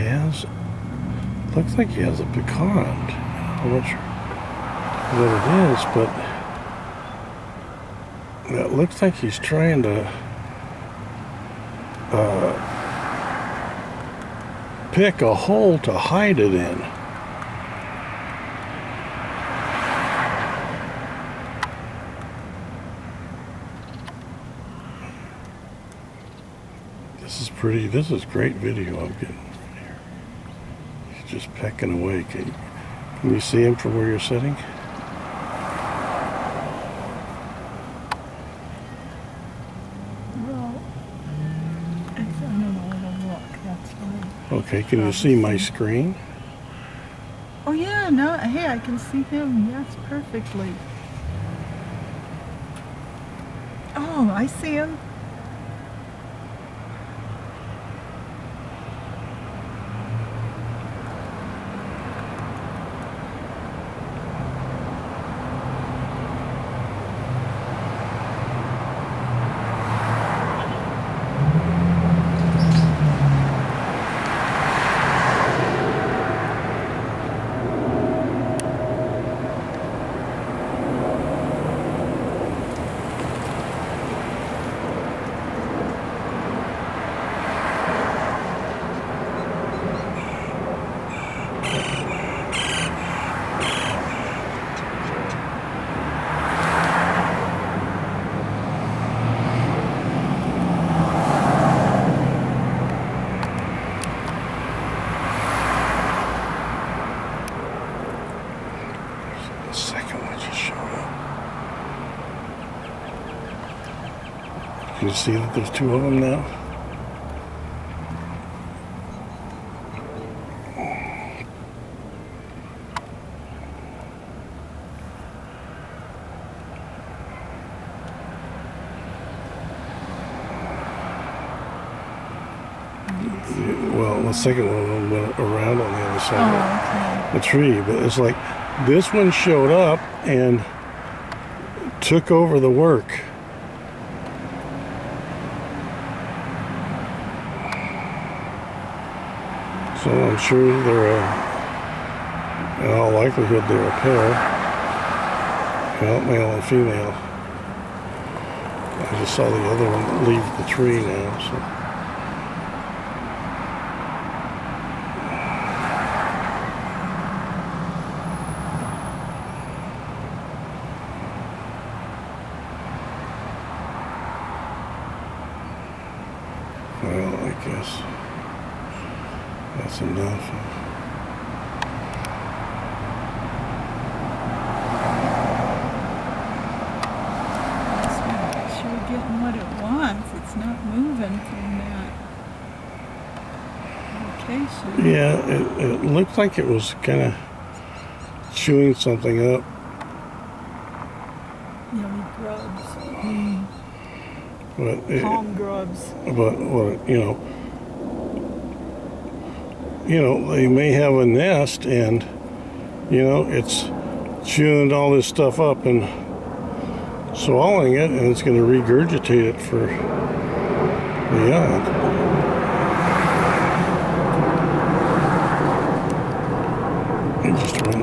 has, looks like he has a pecan. I'm not sure what it is, but it looks like he's trying to pick a hole to hide it in. This is great video I'm getting here. He's just pecking away. Can you see him from where you're sitting? Well, I don't know where to look. That's fine. Okay, can you see my screen? Oh yeah, no, hey, I can see him, yes, perfectly. Oh, I see him. Can you see that there's two of them now? Well, the second one went around on the other side of the tree, but it's like this one showed up and took over the work. So I'm sure they're, in all likelihood, they're a pair. Well, male and female. I just saw the other one leave the tree now, so. Well, I guess that's enough. It's not sure getting what it wants. It's not moving from that location. Yeah, it looked like it was kind of chewing something up. Yummy grubs. Palm grubs. But what, they may have a nest, and it's chewing all this stuff up and swallowing it, and it's going to regurgitate it for the young. Just run